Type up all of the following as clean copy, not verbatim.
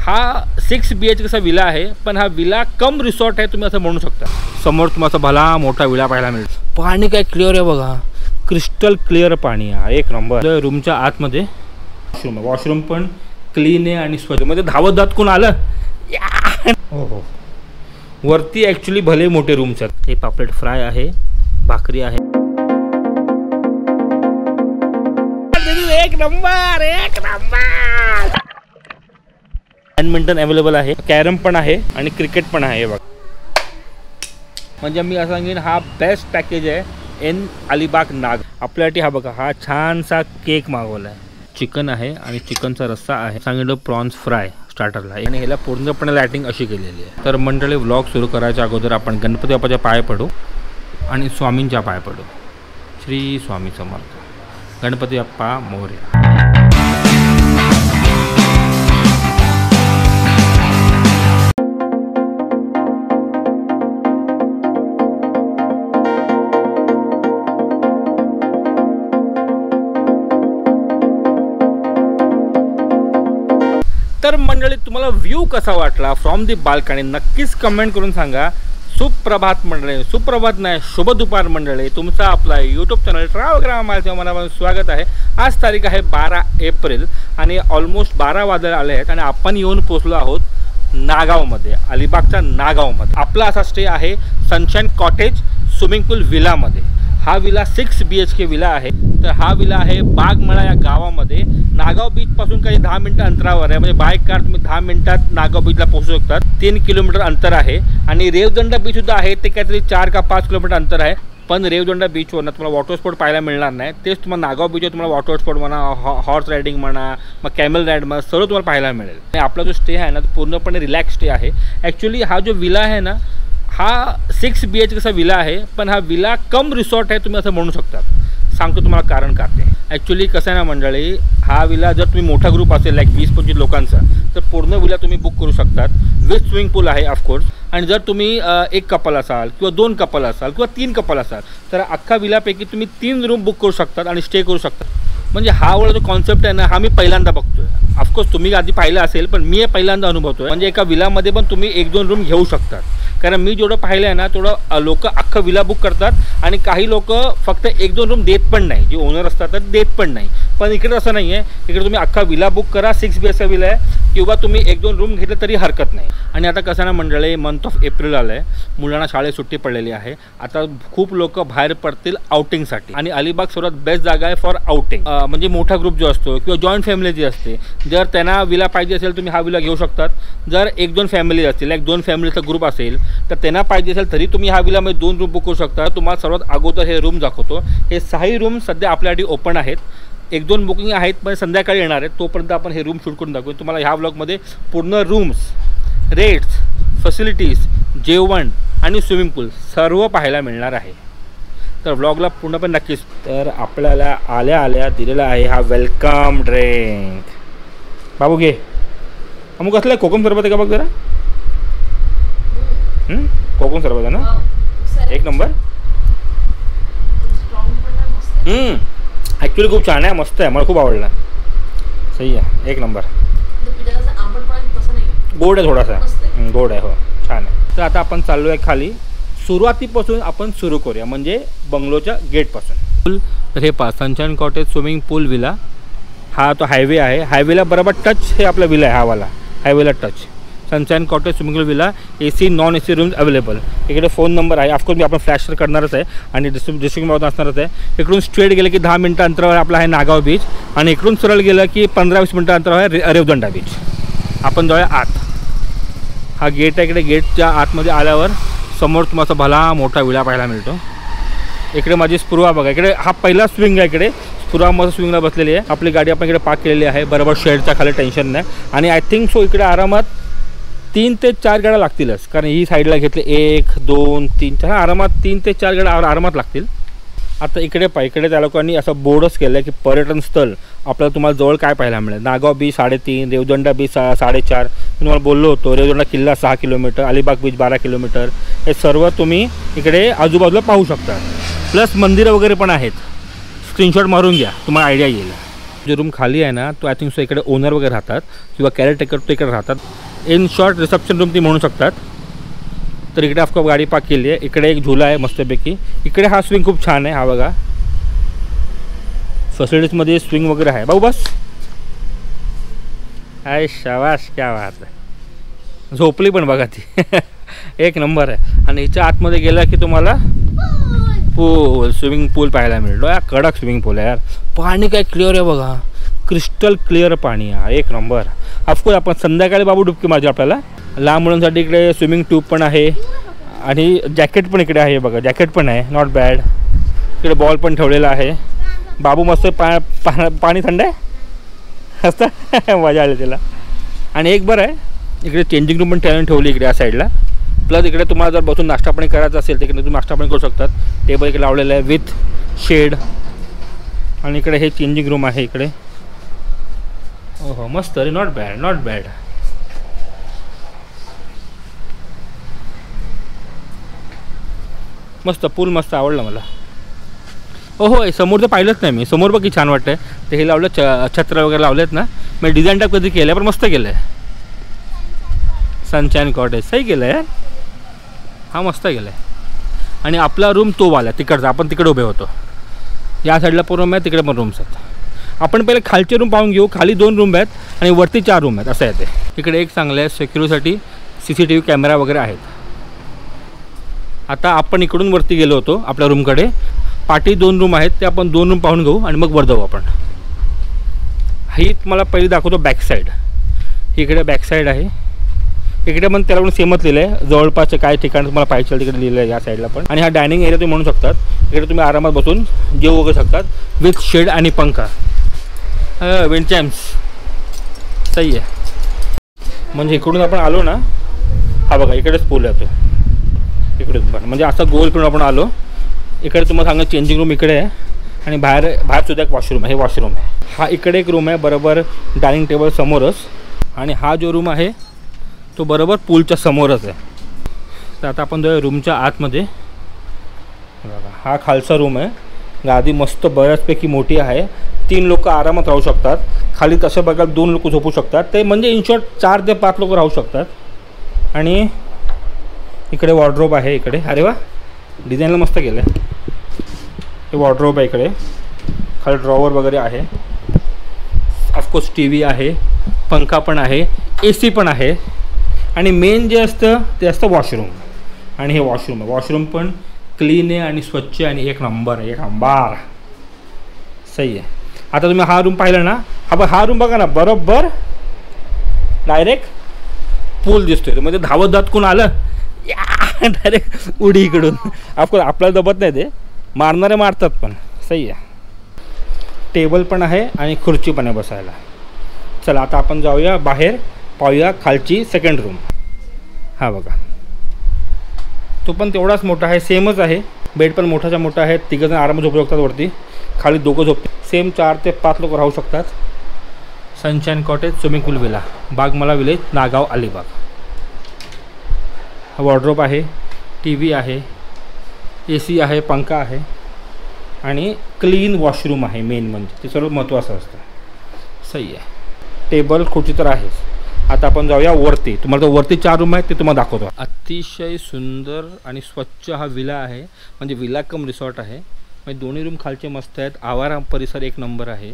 हा 6 BHK villa आहे, पण हा विला कम रिसॉर्ट आहे तुम्ही असं म्हणू शकता। समोर तुम्हाला भला मोठा विला पाहायला मिळतो। पाणी काय क्लिअर आहे बघा, क्रिस्टल क्लिअर पाणी आहे, एक नंबर। रूमच्या आतमध्ये वॉशरूम पण क्लीन आहे आणि स्वच्छ, म्हणजे धावत धावत कोण आलं हो। वरती ॲक्च्युली भले मोठे रूम्स आहेत। हे पापलेट फ्राय आहे, भाकरी आहे, एक नंबर एक नंबर। बॅडमिंटन अवेलेबल आहे, कॅरम पण आहे आणि क्रिकेट पण आहे बघ। म्हणजे मी असं सांगेन हा बेस्ट पॅकेज आहे इन अलिबाग नाग। आपल्यासाठी हा बघा, हा छानसा केक मागवला आहे, चिकन आहे आणि चिकनचा रस्सा आहे, सांगितलं प्रॉन्स फ्राय स्टार्टरला, आणि ह्याला पूर्णपणे लायटिंग अशी केलेली आहे। तर मंडळी व्लॉग सुरू करायच्या अगोदर आपण गणपती बाप्पाच्या पाय पडू आणि स्वामींच्या पाय पडू। श्री स्वामी समर्थ, गणपती बाप्पा मोरया। तर मंडळी तुम्हाला व्ह्यू कसा वाटला फ्रॉम दी बाल्कनी नक्कीच कमेंट करून सांगा। सुप्रभात मंडळी, सुप्रभात नाही शुभ दुपार मंडळी, तुमचा आपला यूट्यूब चॅनल ट्रॅव्हलग्राम मला स्वागत आहे। आज तारीख आहे 12 एप्रिल आणि ऑलमोस्ट 12 वाजायला आले आहेत आणि आपण येऊन पोहोचलो आहोत नागावमध्ये, अलिबागच्या नागावमध्ये। आपला असा स्टे आहे सनशाईन कॉटेज स्विमिंग पूल विलामध्ये। हा विला 6 BHK विला आहे। तर हा विला आहे बागमळा या गावामध्ये, नागाव बीच पासून काही 10 मिनिटं अंतरावर आहे। म्हणजे बाय कार तुम्ही 10 मिनिटात नागाव बीचला पोहोचू शकतात। 3 किलोमीटर अंतर आहे आणि रेवदंडा बीच सुद्धा आहे, ते काहीतरी 4 का 5 किलोमीटर अंतर आहे। पण रेवदंडा बीचवरनं तुम्हाला वॉटर स्पोर्ट पाहायला मिळणार नाही, तेच तुम्हाला नागाव बीचवर तुम्हाला वॉटर स्पोर्ट म्हणा, हॉर्स रायडिंग म्हणा, मग कॅमल राईड म्हणा, सर्व तुम्हाला पाहायला मिळेल। आणि आपला जो स्टे आहे ना तो पूर्णपणे रिलॅक्स स्टे आहे। ॲक्च्युली हा जो विला आहे ना हा 6 BHK विला आहे, पण हा विला कम रिसॉर्ट आहे तुम्ही असं म्हणू शकता। सांगतो तुम्हाला कारण का ते। ॲक्च्युली कसं आहे ना मंडळी, हा विला जर तुम्ही मोठा ग्रुप असेल लाईक 20-25 लोकांचा तर पूर्ण विला तुम्ही बुक करू शकतात, विथ स्विमिंग पूल आहे ऑफकोर्स। आणि जर तुम्ही एक कपल असाल किंवा 2 कपल असाल किंवा 3 कपल असाल तर अख्खा विलापैकी तुम्ही 3 रूम बुक करू शकतात आणि स्टे करू शकता। म्हणजे हा वाला जो कॉन्सेप्ट आहे ना हा मी पहिल्यांदा बघतोय। ऑफकोर्स तुम्ही आधी पाहिलं असेल, पण मी हे पहिल्यांदा अनुभवतोय। म्हणजे एका विलामध्ये पण तुम्ही 1-2 रूम घेऊ शकतात, कारण मी जेवढं पाहिलं आहे ना तेवढं लोक अख्खं विला बुक करतात आणि काही लोक फक्त 1-2 रूम देत पण नाही, जे ओनर असतात तर देत पण नाही। पण इकडे असं नाही आहे, इकडे तुम्ही अख्खा विला बुक करा, 6 BHK विला आहे, किंवा तुम्ही 1-2 रूम घेतले तरी हरकत नाही। आणि आता कसं ना मंडळी, मंथ ऑफ एप्रिल आलं आहे, मुलांना शाळेत सुट्टी पडलेली आहे, आता खूप लोक बाहेर पडतील आउटिंगसाठी आणि अलिबाग सर्वात बेस्ट जागा आहे फॉर आउटिंग। म्हणजे मोठा ग्रुप जो असतो किंवा जॉईंट फॅमिली जी असते, जर त्यांना विला पाहिजे असेल तुम्ही हा विला घेऊ शकतात। जर 1-2 फॅमिली असतील, लाईक 2 फॅमिलीचा ग्रुप असेल तर त्यांना पाहिजे असेल तरी तुम्ही हा विलामध्ये 2 रूम बुक करू शकता। तुम्हाला सर्वात अगोदर हे रूम दाखवतो। हे 6 रूम सध्या आपल्यासाठी ओपन आहेत, 1-2 बुकिंग आहेत पण संध्याकाळी येणार आहेत, तोपर्यंत आपण हे रूम शूट करून दाखवू तुम्हाला। ह्या व्लॉगमध्ये पूर्ण रूम्स, रेट्स, फॅसिलिटीज, जेवण आणि स्विमिंग पूल सर्व पाहायला मिळणार आहे। तर व्लॉगला पूर्णपणे नक्कीच। तर आपल्याला आल्या आल्या दिलेला आहे हा वेलकम ड्रिंक। बाबू घे, अमुक कसलं आहे, कोकम सरबत आहे का बघ जरा। कोकम सरबत आहे ना, एक नंबर। ॲक्च्युली खूप छान आहे, मस्त आहे, मला खूप आवडला, सही आहे, एक नंबर। गोड आहे, थोडासा गोड आहे, हो छान आहे। तर आता आपण चाललो आहे खाली, सुरुवातीपासून आपण सुरू करूया, म्हणजे बंगलोच्या गेटपासून। तर हे sunshine cottage swimming pool villa, हा तो हायवे आहे, हायवेला बरोबर टच हे आपला विला आहे, हा वाला हायवेला touch sunshine cottage swimming pool villa. AC non AC rooms available. इकडे फोन नंबर आहे, ऑफकोर्स मी आपण फ्लॅश करणारच आहे आणि डिस्ट्रिक्टमध्ये असणारच आहे। इकडून स्ट्रेट गेलं की 10 मिनिटं अंतरावर आपला आहे नागाव बीच आणि इकडून सरळ गेलं की 15-20 मिनिटं अंतरावर आहे रेवदंडा बीच। आपण जाऊया आत, हा गेट आहे, इकडे गेटच्या आतमध्ये आल्यावर समोर तुम्हाला भला मोठा विला पाहायला मिळतो। इकडे माझी स्पृहा बघा, इकडे हा पहिला स्विंग आहे, इकडे स्पृहा मस्त स्विंगला बसलेली आहे। आपली गाडी आपण इकडे पार्क केलेली आहे, बरोबर शेडच्या खाली, टेन्शन नाही। आणि आय थिंक सो इकडे आरामात 3 ते 4 गाड्या लागतीलच, कारण ही साईडला घेतले 1, 2, 3, 4 आरामात 3 ते 4 गाड्या आरामात लागतील। आता इकडे इकडे त्या लोकांनी असं बोर्डच केलं आहे की पर्यटन स्थळ आपल्याला तुम्हाला जवळ काय पाहायला मिळेल। नागाव बीच 3.5, रेवदंडा बीच 4.5, मी तुम्हाला बोललो होतो रेवदंडा किल्ला 6 किलोमीटर, अलिबाग बीच 12 किलोमीटर, हे सर्व तुम्ही इकडे आजूबाजूला पाहू शकता। प्लस मंदिरं वगैरे पण आहेत, स्क्रीनशॉट मारून घ्या, तुम्हाला आयडिया येईल। जो रूम खाली आहे ना तो आय थिंक सो इकडे ओनर वगैरे राहतात किंवा केअरटेकर तो इकडे राहतात. इन शॉर्ट रिसेप्शन रूम ती म्हणू शकतात. तर इकडे आपको गाडी पार्क केली आहे. इकडे एक झुला आहे मस्तपैकी. इकडे हा स्विंग खूप छान आहे. हा बघा फॅसिलिटीजमध्ये स्विंग वगैरे आहे. भाऊ बस आय शाबाश क्या बात आहे. झोपली पण बघा ती एक नंबर आहे. आणि हिच्या आतमध्ये गेला की तुम्हाला पूल स्विमिंग पूल पाहायला मिळतो. या कडक स्विमिंग पूल आहे यार. पाणी काय क्लिअर आहे बघा. क्रिस्टल क्लिअर पाणी आहे. एक नंबर. ऑफकोर्स आपण संध्याकाळी बाबू डुबकी मारली आपल्याला. लहान मुलांसाठी इकडे स्विमिंग ट्यूब पण आहे आणि जॅकेट पण इकडे आहे बघा. जॅकेट पण आहे नॉट बॅड. इकडे बॉल पण ठेवलेला आहे. बाबू मस्त पाणी थंड आहे असतं मजा आली त्याला. आणि एक बरं आहे इकडे चेंजिंग रूम पण ठेवली इकडे या साईडला. प्लस इकडे तुम्हाला जर बसून नाश्ता पाणी करायचा असेल तिकडे तुम्ही नाश्ता पाणी करू शकतात. टेबल इकडे लावलेलं आहे विथ शेड. आणि इकडे हे चेंजिंग रूम आहे इकडे. हो मस्त अरे नॉट बॅड नॉट बॅड. मस्त पूल मस्त आवडलं मला. हो समोर तर पाहिलंच नाही मी. समोर बघ की छान वाटतं आहे. ते हे लावलं छत्र वगैरे लावलेत ना. मी डिझाईन टाईप कधी केलं आहे पण मस्त केलं आहे. सनशाईन कॉटेज सही केलं आहे यार. हा मस्त केलं आहे. आणि आपला रूम तो वाला तिकडचा. आपण तिकडे उभे होतो. या साईडला पण रूम आहे तिकडे पण रूम्स आहेत. आपण पहिले खालचे रूम पाहून घेऊ. खाली 2 रूम आहेत आणि वरती 4 रूम आहेत असं आहे ते. इकडे एक चांगलं आहे सिक्युरिटीसाठी CCTV कॅमेरा वगैरे आहेत. आता आपण इकडून वरती गेलो होतो आपल्या रूमकडे. पाठी 2 रूम आहेत ते आपण 2 रूम पाहून घेऊ आणि मग वर जाऊ आपण. ही मला पहिली दाखवतो बॅक साईड. इकडे बॅक साईड आहे. इकडे पण त्याला पण सेमच लिहिलं आहे. जवळपासचे काय ठिकाण तुम्हाला पाहिजे तिकडे लिहिलं आहे या साईडला पण. आणि हा डायनिंग एरिया तुम्ही म्हणू शकतात. इकडे तुम्ही आरामात बसून जेवू वगैरे शकतात विथ शेड आणि पंखा. विंड चॅम्प्स सही आहे. म्हणजे इकडून आपण आलो ना. हा बघा इकडेच पूल आहे तो. इकडून पण म्हणजे असा गोल करून आपण आलो. इकडे तुम्हाला सांगा चेंजिंग रूम इकडे आहे. आणि बाहेरसुद्धा एक वॉशरूम आहे. हे वॉशरूम आहे. हा इकडे एक रूम आहे बरोबर डायनिंग टेबल समोरच. आणि हा जो रूम आहे तो बरोबर पूलच्या समोरच आहे. तर आता आपण जो रूमच्या आतमध्ये बघा हा खालचा रूम आहे. गादी मस्त बऱ्याचपैकी मोठी आहे. 3 लोक आरामात राहू शकतात. खाली तसं बघा 2 लोक झोपू शकतात. ते म्हणजे इन शॉर्ट 4 ते 5 लोक राहू शकतात. आणि इकडे वॉर्डरोब आहे इकडे. अरे वा डिझाईनला मस्त केलं आहे. हे वॉर्डरोब आहे इकडे. खाली ड्रॉवर वगैरे आहे. ऑफकोर्स TV आहे. पंखा पण आहे. AC पण आहे. आणि मेन जे असतं ते असतं वॉशरूम. आणि हे वॉशरूम आहे. वॉशरूम पण क्लीन आहे आणि स्वच्छ आणि एक नंबर आहे. एक नंबर सही आहे. आता तुम्ही हा रूम पाहिला ना. हा रूम बघा ना बरोबर डायरेक्ट पूल दिसतोय. म्हणजे धावत जात कोण आलं या डायरेक्ट उडी इकडून. आपल्याला दबत नाही ते. मारणारे मारतात पण सही आहे. टेबल पण आहे आणि खुर्ची पण आहे बसायला. चला आता आपण जाऊया बाहेर पाहूया खालची सेकंड रूम. हा बघा तो पण तेवढाच मोठा आहे. सेमच आहे. बेड पण मोठाच्या मोठा आहे. 3 जण आरामात झोपू शकतात वरती. खाली 2 झोपते. सेम 4 ते 5 लोक राहू शकतात. Sunshine cottage swimming pool villa बागमाला village Nagaon Alibag. हा वॉर्डरोब आहे. TV आहे. AC आहे. पंखा आहे. आणि क्लीन वॉशरूम आहे. मेन म्हणजे ते सर्व महत्त्वाचं असतं. सही आहे. टेबल खुर्ची तर आहेच. आता आपण जाऊया वरती. तुम्हाला तो वरती 4 रूम आहेत ते तुम्हाला दाखवतो. अतिशय सुंदर आणि स्वच्छ हा विला आहे. म्हणजे विला कम रिसॉर्ट आहे. म्हणजे दोन्ही रूम खालचे मस्त आहेत. आवारा परिसर एक नंबर आहे.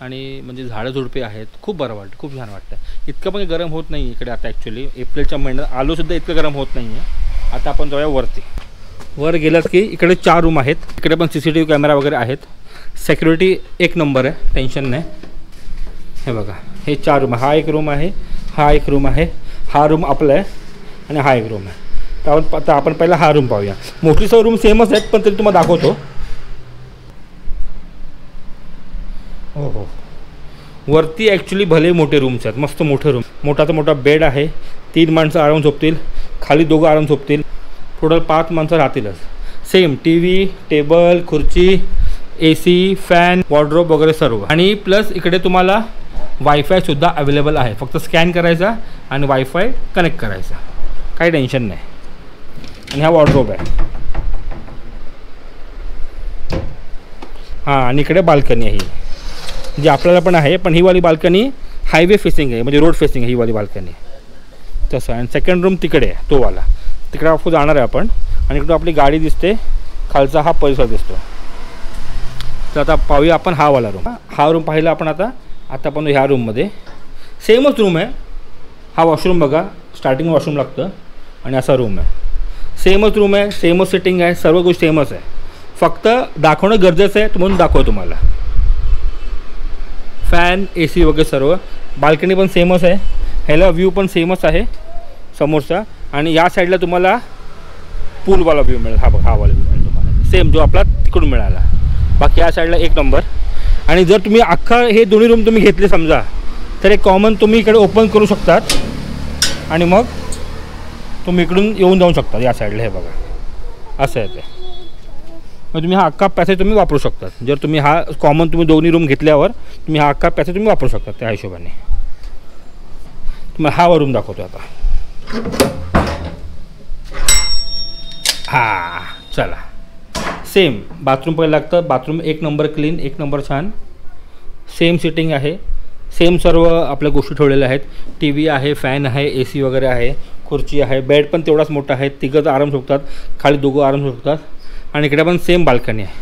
आणि म्हणजे झाडं झुडपे आहेत. खूप बरं वाटतं. खूप छान वाटतं. इतकं पण गरम होत नाही इकडे आता. ॲक्च्युली एप्रिलच्या महिन्यात आलोसुद्धा इतकं गरम होत नाही आहे. आता आपण जाऊया वरती. वर गेलात की इकडे 4 रूम आहेत. इकडे पण CCTV कॅमेरा वगैरे आहेत. सिक्युरिटी एक नंबर आहे. टेन्शन नाही. हे बघा हे 4 रूम. हा एक रूम आहे. हा एक रूम आहे. हा रूम आपला आहे. आणि हा एक रूम आहे. तर आपण पहिला हा रूम पाहूया. मोस्टली सर्व रूम सेमच आहेत पण तरी तुम्हाला दाखवतो. हो वरती ॲक्च्युली भले मोठे रूम्स आहेत. मस्त मोठे रूम. मोठा तर मोठा बेड आहे. 3 माणसं आराम झोपतील. खाली 2 आराम झोपतील. टोटल 5 माणसं राहतीलच. सेम TV टेबल खुर्ची AC फॅन वॉर्डरोब वगैरे सर्व. आणि प्लस इकडे तुम्हाला वायफायसुद्धा अवेलेबल आहे. फक्त स्कॅन करायचा आणि वायफाय कनेक्ट करायचा. काही टेन्शन नाही. आणि हा वॉर्डरोब आहे. हां आणि इकडे बाल्कनी आहे. जे आपल्याला पण आहे, पण ही वाली बाल्कनी हायवे फेसिंग आहे, म्हणजे रोड फेसिंग आहे ही वाली बाल्कनी तसं. आणि सेकंड रूम तिकडे आहे, तो वाला तिकडे आपण जाणार आहे आपण. आणि इकडून आपली गाडी दिसते, खालचा हा परिसर दिसतो. तर आता पाहूया आपण हा वाला रूम. हा रूम पाहिला आपण आता आपण ह्या रूममध्ये सेमच रूम आहे. हा वॉशरूम बघा, स्टार्टिंग वॉशरूम लागतं आणि असा रूम आहे. सेमच रूम आहे, सेमच सेटिंग आहे, सर्व गोष्टी सेमच आहे. फक्त दाखवणं गरजेचं आहे म्हणून दाखवतो तुम्हाला. फॅन, AC वगैरे सर्व. बाल्कनी पण सेमच आहे, ह्याला व्ह्यू पण सेमच आहे समोरचा. आणि या साईडला तुम्हाला पूलवाला व्ह्यू मिळेल. हा बघा, हा वाला व्ह्यू मिळेल तुम्हाला सेम जो आपला तिकडून मिळाला. बाकी या साईडला एक नंबर. आणि जर तुम्ही अख्खा हे दोन्ही रूम तुम्ही घेतले समजा, तर एक कॉमन तुम्ही इकडे ओपन करू शकतात आणि मग तुम्ही इकडून येऊन जाऊ शकता या साईडला. हे बघा असं आहे ते. मग तुम्ही हा अख्खा पॅसेज तुम्ही वापरू शकतात. जर तुम्ही हा कॉमन तुम्ही दोन्ही रूम घेतल्यावर तुम्ही हा अख्खा पॅसेज तुम्ही वापरू शकता. त्या हिशोबाने तुम्हाला हा रूम दाखवतो आता. हा चला, सेम बाथरूम पहिलं लागतं. बाथरूम एक नंबर क्लीन, एक नंबर छान. सेम सिटिंग आहे, सेम सर्व आपल्या गोष्टी ठेवलेल्या आहेत. TV आहे, फॅन आहे, AC वगैरे आहे, खुर्ची आहे, बेड पण तेवढाच मोठा आहे. तिघं आराम झोपतात, खाली दोघं आराम झोपतात. आणि इकडे पण सेम बाल्कनी आहे.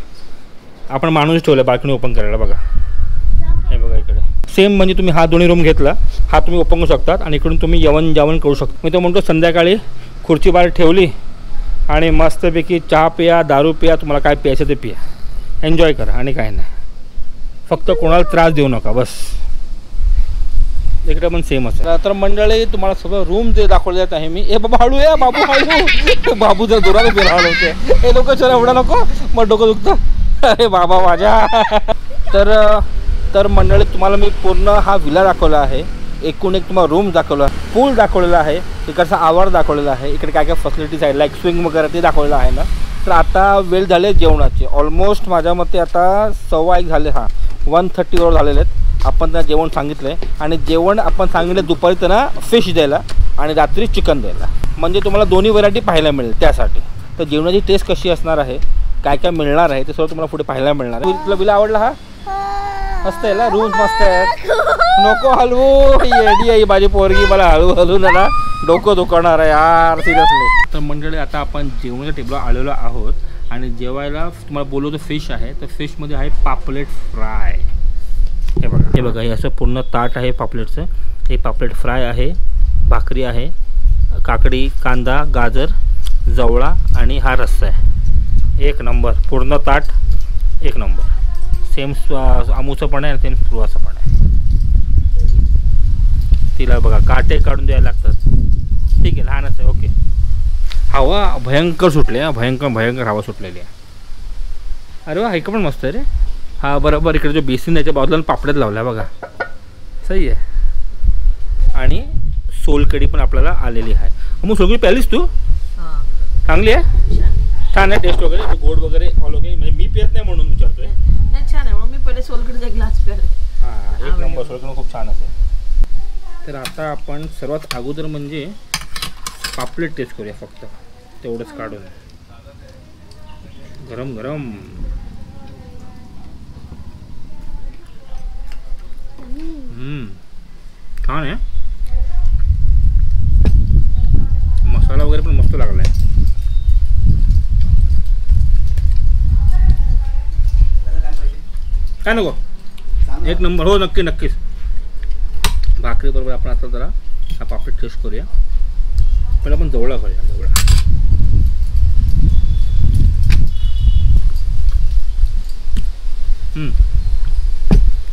आपण माणूस ठेवलं बाल्कनी ओपन करायला बघा. हे बघा इकडे सेम, म्हणजे तुम्ही हा दोन्ही रूम घेतला, हा तुम्ही ओपन करू शकतात आणि इकडून तुम्ही जेवण करू शकता. मी तो म्हणतो संध्याकाळी खुर्ची बाहेर ठेवली आणि मस्तपैकी चहा पिया, दारू पिया, तुम्हाला काय प्यायचं ते पिया, एन्जॉय करा आणि काय नाही. फक्त कोणाला त्रास देऊ नका बस. इकडे पण सेम असेल. तर मंडळी तुम्हाला सगळं रूम जे दाखवले जात आहे मी. ए बाबा हळू आहे, बाबू हळू. बाबू जर जोराने फिरावं होते. हे लोक चला एवढा नको, मग डोकं दुखतं. अरे बाबा माझ्या. तर मंडळी तुम्हाला मी पूर्ण हा विला दाखवला आहे. एकूण एक तुम्हाला रूम दाखवला, पूल दाखवलेला आहे, इकडचा आवार दाखवलेला आहे, इकडे काय काय फॅसिलिटीज आहे लाईक स्विंग वगैरे ते दाखवलेलं आहे ना. तर आता वेळ झाले जेवणाची. ऑलमोस्ट माझ्या मते आता 1:15 झाले. 1:30 झालेले आहेत. आपण त्यांना जेवण सांगितलं आहे आणि जेवण आपण सांगितलं दुपारी त्यांना फिश द्यायला आणि रात्री चिकन द्यायला. म्हणजे तुम्हाला दोन्ही व्हरायटी पाहायला मिळेल त्यासाठी. तर जेवणाची टेस्ट कशी असणार आहे, काय काय मिळणार आहे ते सर्व तुम्हाला पुढे पाहायला मिळणार आहे. तुला विला आवडला? हा मस्त आहे ना, रूम मस्त आहे. नको हलवू, येडी आहे माझी पोरगी, मला हळू ना डोकं दुखणार आहे यार सिरियसली. तर मंडळी आता आपण जेवणाच्या टेबलवर आलेलो आहोत आणि जेवायला तुम्हाला बोलवतो फिश आहे. तर फिशमध्ये आहे पापलेट फ्राय. हे बघा हे असं पूर्ण ताट आहे पापलेटचं. हे पापलेट फ्राय आहे, भाकरी आहे, काकडी, कांदा, गाजर, जवळा आणि हा रस्सा आहे. एक नंबर पूर्ण ताट, एक नंबर. सेम आमूचं पण आहे आणि सेम सुरवाचं पण आहे. तिला बघा काटे काढून द्यायला लागतात. ठीक आहे, लहानच आहे. ओके. हवा भयंकर सुटली आहे, भयंकर हवा सुटलेली आहे. अरे वा, ऐका पण मस्त आहे रे. हा बरोबर इकडे जो बेसिन त्याच्या बाजूला पापड्यात लावला बघा, सही आहे. आणि सोलकडी पण आपल्याला आलेली आहे. मग सोलकडी प्यालीस तू? चांगली आहे, छान आहे टेस्ट वगैरे, गोड वगैरे ऑल ओके. म्हणजे मी पियत नाही म्हणून विचारतोय. नाही छान आहे, म्हणून मी पहिले सोलकडीचा ग्लास प्याले. हां, एक नंबर. सोलकडी खूप छान असेल. तर आता आपण सर्वात अगोदर म्हणजे पापलेट टेस्ट करूया. फक्त तेवढंच काढून गरम गरम. छान आहे, मसाला वगैरे पण मस्त लागला आहे. काय नको, एक नंबर. हो नक्कीच. भाकरी बरोबर आपण आता जरा हा पापलेट टेस्ट करूया. पहिला आपण जवळा करूया.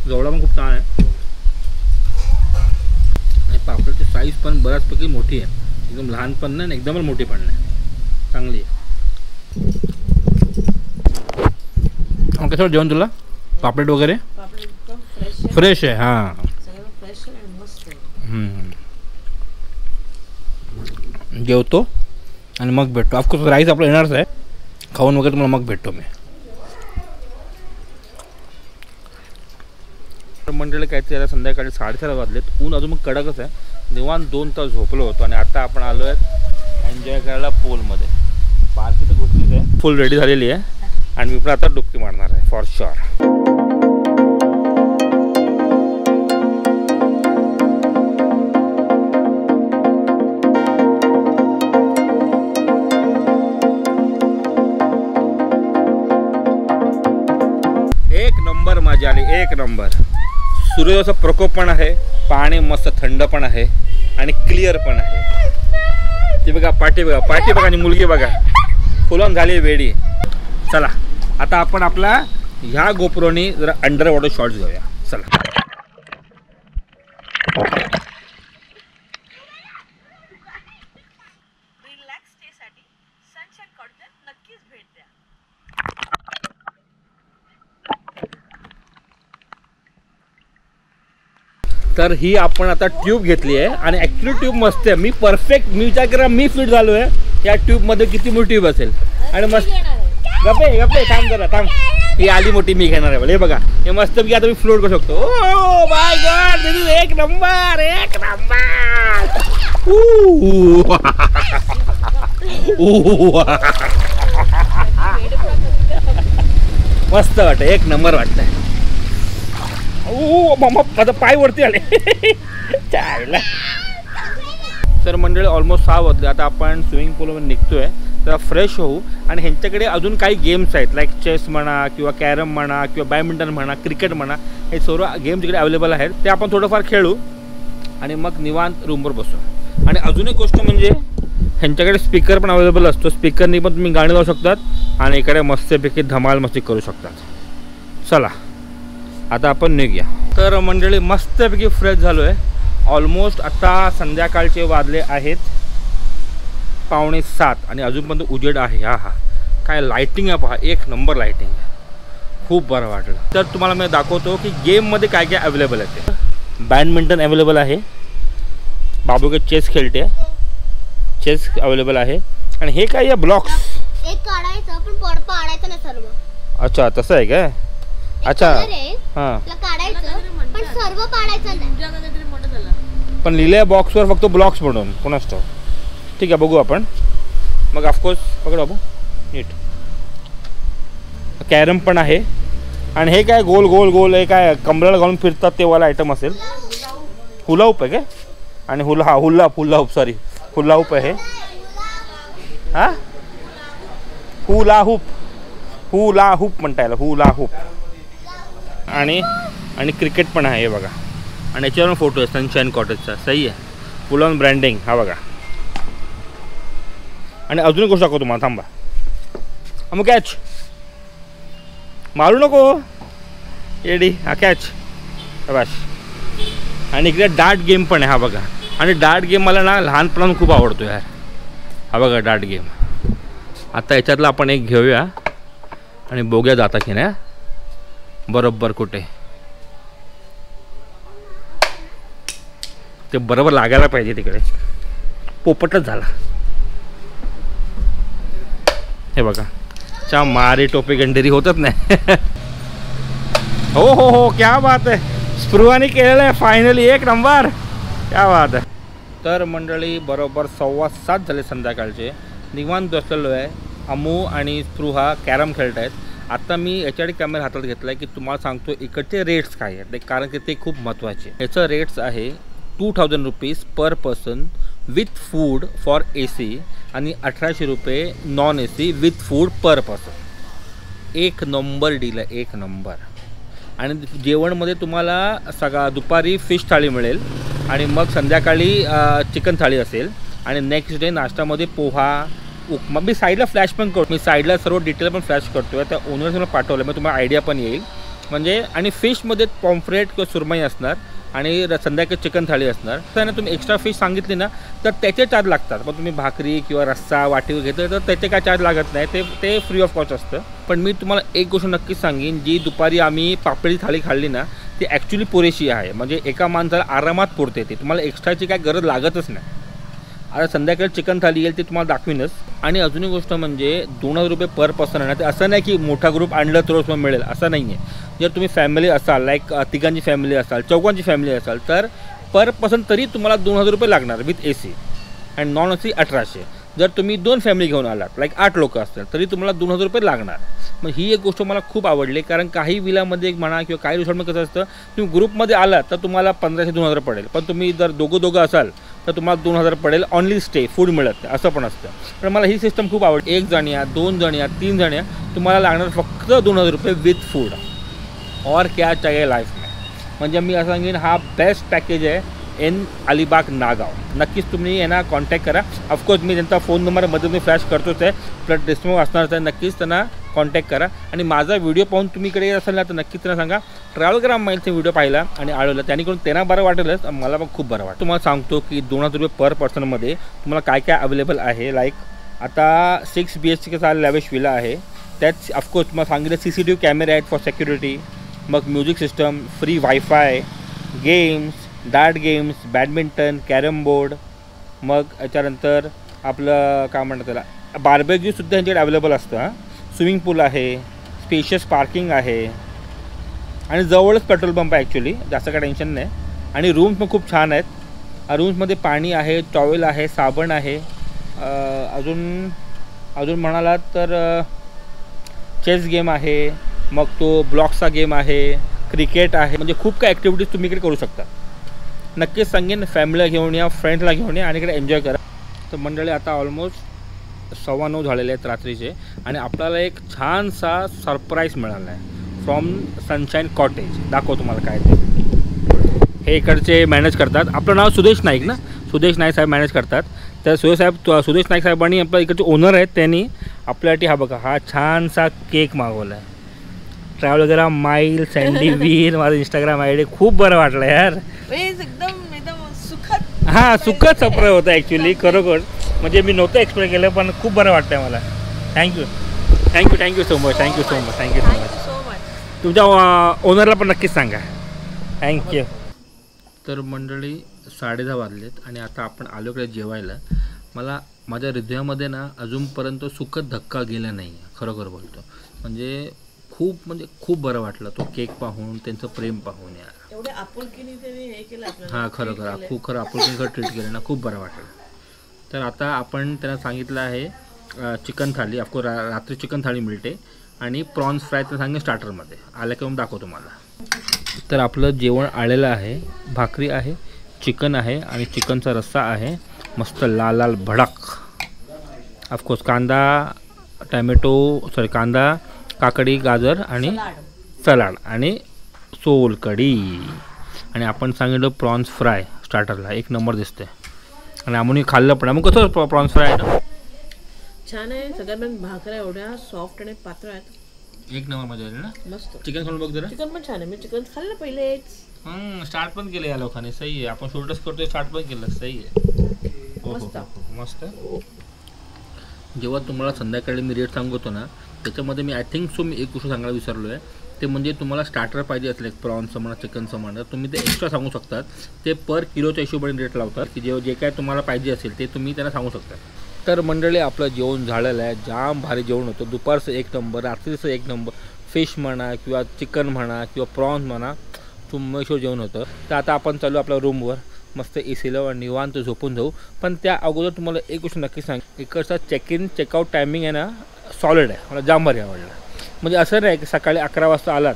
जवळा पण खूप छान आहे. आणि पापलेटची साईज पण बऱ्याचपैकी मोठी आहे. एकदम लहान पण नाही, एकदमच मोठी पण नाही, चांगली आहे. कसं जेवण तुला? पापलेट वगैरे फ्रेश आहे. हां, जेवतो आणि मग भेटतो. ऑफकोर्स राईस आपलं येणारच आहे, खाऊन वगैरे तुम्हाला मग भेटतो मी. मंडळी काहीतरी आता संध्याकाळी 6:30 वाजलेत. ऊन अजून मग कडकच आहे. निवांत 2 तास झोपलो होतो आणि आता आपण आलो आहेत एन्जॉय करायला पूलमध्ये. बाकी तर गोष्टीच आहे, फुल रेडी झालेली आहे आणि मी पण आता डुबकी मारणार आहे फॉर शुअर. एक नंबर. सूर्याचा प्रकोप पण आहे, पाणी मस्त थंड पण आहे आणि क्लिअर पण आहे. ती बघा पाठी बघा आणि मुलगी बघा फुलून झाली वेडी. चला आता आपण आपला ह्या गोप्रोनी जरा अंडर वॉटर शॉट्स घेऊया. चला तर ही आपण आता ट्यूब घेतली आहे आणि ॲक्च्युली ट्यूब मस्त आहे. मी विचार करा मी फिट झालो आहे या ट्यूबमध्ये. किती मोठी ट्यूब असेल आणि मस्त गप्पे थांब जरा थांब. ही आली मोठी मी घेणार आहे. हे बघा हे मस्त की आता मी फ्लोट करू शकतो. Oh my God this is एक नंबर. मस्त वाटतं, एक नंबर वाटतंय. मामा माझा पाय वरती आले. तर मंडळी ऑलमोस्ट 6 वाजले. आता आपण स्विमिंग पूलमध्ये निघतोय तर फ्रेश होऊ. आणि ह्यांच्याकडे अजून काही गेम्स आहेत लाईक चेस म्हणा किंवा कॅरम म्हणा किंवा बॅडमिंटन म्हणा क्रिकेट म्हणा. हे सर्व गेम्स इकडे अवेलेबल आहेत. ते आपण थोडंफार खेळू आणि मग निवांत रूमवर बसू. आणि अजून एक गोष्ट म्हणजे ह्यांच्याकडे स्पीकर पण अवेलेबल असतो. स्पीकरनी पण तुम्ही गाणी लावू शकतात आणि इकडे मस्तपैकी धमाल मस्ती करू शकतात. चला आता आपण निघूया. तर मंडळी मस्तपैकी फ्रेश झालो आहे. ऑलमोस्ट आता संध्याकाळचे वाजले आहेत 6:45 आणि अजूनपर्यंत उजेड आहे. हा काय लाईटिंग आहे पहा, एक नंबर लाईटिंग आहे. खूप बरं वाटलं. तर तुम्हाला मी दाखवतो की गेममध्ये काय काय अवेलेबल आहे. ते बॅडमिंटन अवेलेबल आहे. बाबू के चेस खेळते, चेस अवेलेबल आहे. आणि हे काय आहे ब्लॉक्स एक काढायचं पण पाडायचं नाही सर्व. अच्छा तसं आहे काय. अच्छा हां काढायचं पण सर्व पाडायचं नाही. पण लिहिलंय बॉक्सवर फक्त ब्लॉक्स म्हणून कोणाच ठाऊक. ठीक आहे बघू आपण. मग ऑफकोर्स पकड बाबू नीट. कॅरम पण आहे. आणि हे काय गोल गोल गोल हे काय कमरेला घालून फिरतात ते वाला आयटम असेल. हुला हुप आहे काय. आणि hula hoop sorry hula hoop आहे. हां हुला हुप म्हणता येईल हुला हुप. आणि क्रिकेट पण आहे हे बघा. आणि याच्यावर फोटो आहे सनशाईन कॉटेजचा. सही आहे फुल ऑन ब्रँडिंग. हा बघा. आणि अजून एक गोष्ट दाखवतो तुम्हाला थांबा. मग कॅच मारू नको येडी. हा कॅच बस. आणि इकडे डार्ट गेम पण आहे. हा बघा. आणि डार्ट गेम मला ना लहानपणापासून खूप आवडतो यार. हा बघा डार्ट गेम. आता याच्यातला आपण एक घेऊया आणि बघूया जाता की नाही बरोबर कुठे. ते बरोबर लागायला पाहिजे तिकडे. पोपटच झाला. हे बघा चा मारी टोपी गंडेरी होतच नाही. हो क्या बात आहे. स्पृहाने केलेलं आहे फायनली. एक नंबर. क्या बात आहे. तर मंडळी बरोबर 7:15 झाले संध्याकाळचे. निवांत बसलेलो आहे. अमू आणि स्पृहा कॅरम खेळत आहेत. आता मी याच्याकडे कॅमेरा हातात घेतला आहे की तुम्हाला सांगतो इकडचे रेट्स काय आहेत कारण की ते खूप महत्त्वाचे. याचं रेट्स आहे 2000 rupees per person with food for AC आणि 1800 रुपये non AC with food per person. एक नंबर डील आहे, एक नंबर. आणि जेवणमध्ये तुम्हाला दुपारी फिश थाळी मिळेल आणि मग संध्याकाळी चिकन थाळी असेल. आणि नेक्स्ट डे नाश्त्यामध्ये पोहा उपमा. मी साईडला फ्लॅश पण करतो. मी साईडला सर्व डिटेल पण फ्लॅश करतो आहे. त्या ओनरने मला पाठवलं मग तुम्हाला आयडिया पण येईल. म्हणजे आणि फिशमध्ये पॉम्फ्रेट किंवा सुरमई असणार आणि संध्याकाळी चिकन थाळी असणार. तर तुम्ही एक्स्ट्रा फिश सांगितली ना तर त्याचे चार्ज लागतात. पण तुम्ही भाकरी किंवा रस्सा वाटी घेतलं तर त्याचे काय चार्ज लागत नाही. ते फ्री ऑफ कॉस्ट असतं. पण मी तुम्हाला एक गोष्ट नक्कीच सांगेन जी दुपारी आम्ही पापडी थाळी खाल्ली ना ती ॲक्च्युली पुरेशी आहे. म्हणजे एका माणसाला आरामात पुरते. ती तुम्हाला एक्स्ट्राची काय गरज लागतच नाही. आता संध्याकाळी चिकन थाळी येईल ते तुम्हाला दाखवीनच. आणि अजून एक गोष्ट म्हणजे 2000 रुपये पर पर्सन आहे. ते असं नाही की मोठा ग्रुप आणलं तरच मिळेल असं नाही आहे. जर तुम्ही फॅमिली असाल लाईक तिघांची फॅमिली असाल चौघांची फॅमिली असाल तर पर पर्सन तरी तुम्हाला 2000 रुपये लागणार विथ AC आणि नॉन AC 1800. जर तुम्ही 2 फॅमिली घेऊन आलात लाईक 8 लोक असतील तरी तुम्हाला 2000 रुपये लागणार. मग ही एक गोष्ट मला खूप आवडली कारण काही विलामध्ये म्हणा किंवा काही रिसॉर्टमध्ये कसं असतं तुम्ही ग्रुपमध्ये आलात तर तुम्हाला 1500-2000 पडेल. पण तुम्ही जर दोघं असाल तर तुम्हाला 2000 पडेल. ऑनली स्टे फूड मिळत नाही असं पण असतं. पण मला ही सिस्टम खूप आवडते. 1 जण या 2 जण या 3 जण या तुम्हाला लागणार फक्त 2000 रुपये विथ फूड. और क्या चाहिए लाईफ में. म्हणजे मी असं सांगेन हा बेस्ट पॅकेज आहे इन अलिबाग नागाव. नक्कीच तुम्ही यांना कॉन्टॅक्ट करा. ऑफकोर्स मी त्यांचा फोन नंबर मध्ये मी फ्लॅश करतोच आहे, प्लस डिस्प्ले असणारच आहे. नक्कीच त्यांना कॉन्टॅक्ट करा. आणि माझा व्हिडिओ पाहून तुम्ही इकडे असेल ना तर नक्कीच त्यांना सांगा ट्रॅव्हलग्राम माईलचा व्हिडिओ पाहिला आणि आळवलं, त्यानेकडून त्यांना बरं वाटेलच, मला पण खूप बरं वाटतं. तुम्हाला सांगतो की 2000 रुपये पर पर्सनमध्ये तुम्हाला काय काय अवेलेबल आहे. लाईक आता 6 BHKचा लॅविश विला आहे. त्यात ऑफकोर्स तुम्हाला सांगितलं CCTV कॅमेरे आहेत फॉर सिक्युरिटी, मग music system, free wifi, games, dart games, badminton, carrom board, मग याच्यानंतर आपलं काय म्हणतात त्याला बार्बेक्यूसुद्धा यांच्याकडे अवेलेबल असतं. हां, स्विमिंग पूल आहे, स्पेशियस पार्किंग आहे आणि जवळच पेट्रोल पंप आहे. ॲक्च्युली जास्त काय टेन्शन नाही. आणि रूम्स पण खूप छान आहेत. रूम्समध्ये पाणी आहे, टॉवेल आहे, साबण आहे. अजून म्हणालात तर चेस गेम आहे, मग तो ब्लॉक्सचा गेम आहे, क्रिकेट आहे. म्हणजे खूप काही ॲक्टिव्हिटीज तुम्ही इकडे करू शकता. नक्कीच सांगेन फॅमिलीला घेऊन या, फ्रेंड्सला घेऊन या आणि इकडे एन्जॉय करा. तर मंडळी आता ऑलमोस्ट 9:15 झालेले आहेत रात्रीचे आणि आपल्याला एक छानसा सरप्राईज मिळाला आहे फ्रॉम सनशाईन कॉटेज. दाखव तुम्हाला काय ते. हे इकडचे मॅनेज करतात. आपलं नाव सुदेश नाईक ना, सुदेश नाईक साहेब मॅनेज करतात. तर सुदेश नाईक साहेबांनी आपल्या इकडचे ओनर आहेत, त्यांनी आपल्यासाठी हा बघा हा छानसा केक मागवला आहे. ट्रॅव्हलग्राम माईल सँडी वीर माझं इंस्टाग्राम ID. खूप बरं वाटलं यार. एकदम सुखद. हां, सुखद सरप्राईज होतं ॲक्च्युली, खरोखर. म्हणजे मी नव्हतं एक्सपेक्ट केलं, पण खूप बरं वाटतं आहे मला. Thank you so much. Thank you so much. तुमच्या ओनरला पण नक्कीच सांगा. थँक्यू. तर मंडळी 10:30 वाजलेत आणि आता आपण आलो इकडे जेवायला. मला माझ्या हृदयामध्ये ना अजूनपर्यंत सुखद धक्का गेला नाही, खरोखर बोलतो. म्हणजे खूप बरं वाटलं तो केक पाहून, त्यांचं प्रेम पाहून यार. एवढे आपुलकीने त्यांनी हे केलं आपल्याला. हां, खरोखर आपुलकीने ट्रीट केलं ना, खूप बरं वाटलं. तर आता आपण त्यांना सांगितलं आहे चिकन थाळी. ऑफकोर्स रात्री चिकन थाळी मिळते आणि प्रॉन्स फ्राय तर सांगेन स्टार्टरमध्ये आल्या की मग दाखवतो तुम्हाला. तर आपलं जेवण आलेलं आहे. भाकरी आहे, चिकन आहे आणि चिकनचा रस्सा आहे मस्त लाल भडक. ऑफकोर्स कांदा, काकडी, गाजर आणि सलाड आणि सोलकढी. आणि आपण सांगितलं प्रॉन्स फ्राय स्टार्टरला, एक नंबर दिसते. आणि आम्ही खाल्लं पण. मग कसं प्रॉन्स फ्राय आहे? छान आहे. सगळ्यात भाकऱ्या एवढ्या सॉफ्ट आणि पातळ आहेत. एक नंबर मजा आली ना. मस्त. चिकन खाऊन बघ जरा. चिकन पण छान आहे. मी चिकन खाल्लं पहिलेच. स्टार्ट पण केलं या लोकांनी. सही आहे. आपण शूटच करतोय, स्टार्ट पण केलं. सही आहे. मस्त. जेव्हा तुम्हाला संध्याकाळी मी रेट सांगतो ना, त्याच्यामध्ये मी मी एक गोष्ट सांगायला विसरलो आहे. ते म्हणजे तुम्हाला स्टार्टर पाहिजे असले प्रॉन्सचं म्हणा, चिकनचं म्हणा, तुम्ही ते एक्स्ट्रा सांगू शकतात. ते पर किलोच्या हिशोबाने रेट लावतात की जे काय तुम्हाला पाहिजे असेल ते तुम्ही त्यांना सांगू शकता. तर मंडळी आपलं जेवण झालेलं आहे. जाम भारी जेवण होतं. दुपारचं एक नंबर, रात्रीचं एक नंबर. फिश म्हणा किंवा चिकन म्हणा किंवा प्रॉन्स म्हणा, चुम्मेश्वर जेवण होतं. तर आता आपण चालू आपल्या रूमवर मस्त एसीला निवांत झोपून जाऊ. पण त्या अगोदर तुम्हाला एक गोष्ट नक्की सांग, इकडचा चेकआउट टायमिंग आहे ना सॉलिड आहे. मला जाम भारी आवडलं. म्हणजे असं नाही की सकाळी 11 वाजता आलात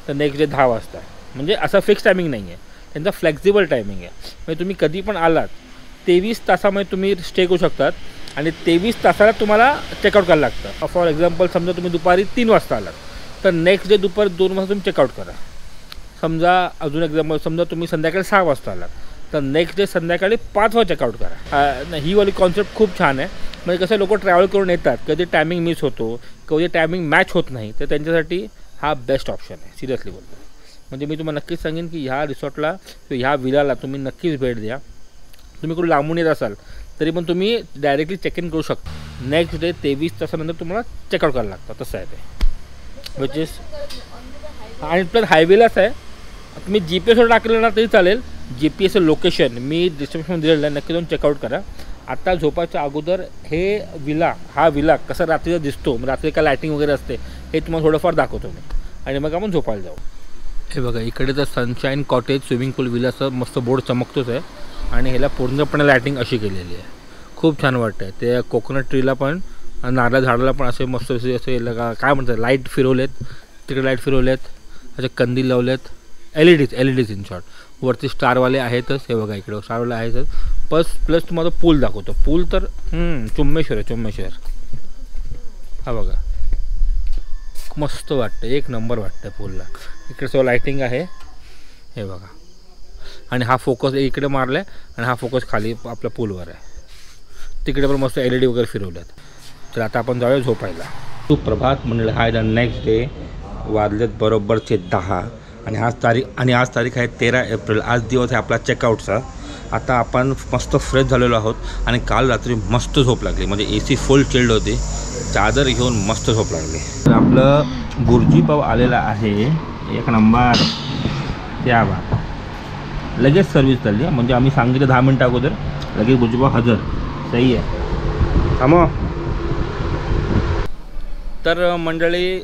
तर नेक्स्ट डे 10 वाजता. म्हणजे असं फिक्स टायमिंग नाही आहे त्यांचा, फ्लेक्झिबल टायमिंग आहे. म्हणजे तुम्ही कधी पण आलात 23 तासामध्ये तुम्ही स्टे करू शकतात आणि 23 तासाला तुम्हाला चेकआउट करायला लागतं. फॉर एक्झाम्पल समजा तुम्ही दुपारी 3 वाजता आलात तर नेक्स्ट डे दुपारी 2 वाजता तुम्ही चेकआउट करा. अजून एक्झाम्पल समजा तुम्ही संध्याकाळी 6 वाजता आलात तर नेक्स्ट डे संध्याकाळी 5 वाजता चेकआउट करा. ही वाली कॉन्सेप्ट खूप छान आहे. म्हणजे कसं लोक ट्रॅव्हल करून येतात, कधी टायमिंग मिस होतो, कधी टायमिंग मॅच होत नाही, तर त्यांच्यासाठी हा बेस्ट ऑप्शन आहे. सिरियसली बोलतो. म्हणजे मी तुम्हाला नक्कीच सांगेन की ह्या रिसॉर्टला किंवा ह्या विलाला तुम्ही नक्कीच भेट द्या. तुम्ही कुठे लांबून येत असाल तरी पण तुम्ही डायरेक्टली चेक इन करू शकता. नेक्स्ट डे 23 तासानंतर तुम्हाला चेकआउट करायला लागतं. तसं आहे ते. विच इज आणि प्लस हायवेलाच आहे. तुम्ही GPS टाकलं ना तरी चालेल. GPS लोकेशन मी डिस्क्रिप्शनमध्ये दिलेलं आहे, नक्की जाऊन चेकआउट करा. आता झोपायच्या अगोदर हा विला कसा रात्रीचा दिसतो, रात्री काय लायटिंग वगैरे असते हे तुम्हाला थोडंफार दाखवतो मी आणि मग आपण झोपायला जाऊ. हे बघा इकडे तर सनशाईन कॉटेज स्विमिंग पूल विलाचं मस्त बोर्ड चमकतोच आहे आणि ह्याला पूर्णपणे लायटिंग अशी केलेली आहे. खूप छान वाटतं आहे. ते कोकोनट ट्रीला पण, नारळ झाडाला पण असे मस्त असे काय म्हणतात लाईट फिरवलेत, तिकडे लाईट फिरवलेत, असे कंदील लावलेत. L E Ds in short. वरती स्टारवाले आहेतच. हे बघा इकडे स्टारवाले आहेतच. प्लस तुम्हाला पूल दाखवतो. पूल तर चुम्मेश्वर आहे. हा बघा मस्त वाटतं, एक नंबर वाटतं पूलला. इकडे सो लायटिंग आहे हे बघा, आणि हा फोकस इकडे मारला आहे आणि हा फोकस खाली आपल्या पूलवर आहे. तिकडे पण मस्त LED वगैरे फिरवल्यात. तर आता आपण जाऊया झोपायला. सुप्रभात मंडळी, हाय द नेक्स्ट डे. वाजलेत बरोबरचे 10 आणि आज तारीख आहे 13 एप्रिल. आज दिवस आहे आपला चेकआउटचा. आता आपण मस्त फ्रेश झालेलो आहोत आणि काल रात्री मस्त झोप लागली, म्हणजे AC फुल चिल्ड होती. चादर घेऊन मस्त झोप लागली. तर आपलं बुर्जी पाव आलेला आहे, एक नंबर. त्या बात लगेच सर्विस चालली आहे, म्हणजे आम्ही सांगितलं 10 मिनटं अगोदर लगेच बुर्जी पाव हजर. सही आहे. थांबा. तर मंडळी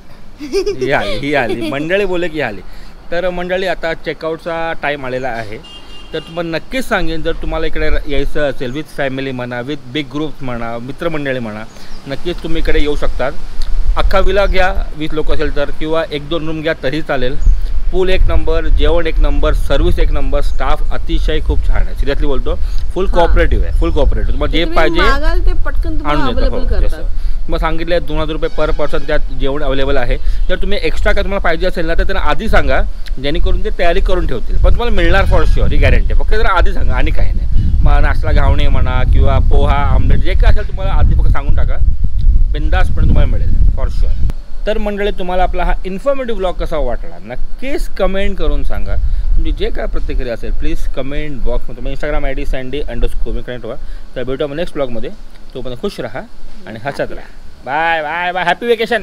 ही आली मंडळी बोले की आली. तर मंडळी आता चेकआउटचा टाईम आलेला आहे. तर तुम्हाला नक्कीच सांगेन, जर तुम्हाला इकडे यायचं असेल विथ फॅमिली म्हणा, विथ बिग ग्रुप्स म्हणा, मित्रमंडळी म्हणा, नक्कीच तुम्ही इकडे येऊ शकतात. अख्खा विला घ्या 20 लोक असेल तर, किंवा 1-2 रूम घ्या तरी चालेल. पूल एक नंबर, जेवण एक नंबर, सर्व्हिस एक नंबर, स्टाफ अतिशय खूप छान आहे. सिरियसली बोलतो, फुल कोऑपरेटिव्ह आहे, फुल कोऑपरेटिव्ह. तुम्हाला जे पाहिजे ते पटकन तुम्हाला अवेलेबल करतात. मग सांगितलं 2000 रुपये पर पर्सन त्यात जेवण अवेलेबल आहे. जर तुम्ही एक्स्ट्रा काय तुम्हाला पाहिजे असेल ना, तर त्यांना आधी सांगा, जेणेकरून ते तयारी करून ठेवतील. पण तुम्हाला मिळणार फॉर शुअर, ही गॅरंटी आहे. फक्त जरा आधी सांगा आणि काही नाही. मग नाश्ता घावणे म्हणा किंवा पोहा, आमलेट, जे काय असेल तुम्हाला आधी फक्त सांगून टाका, बिंदासपणे तुम्हाला मिळेल फॉर शुअर. तर मंडळी, तुम्हाला आपला हा इन्फॉर्मेटिव्ह ब्लॉग कसा वाटला नक्कीच कमेंट करून सांगा. तुमची जे काय प्रतिक्रिया असेल प्लीज कमेंट बॉक्समध्ये. तुम्ही Instagram ID sandy_, कनेक्ट व्हा. तर भेटू आपण नेक्स्ट ब्लॉगमध्ये. तोपर्यंत खुश राहा आणि हसत राहा. Bye bye bye. Happy vacation.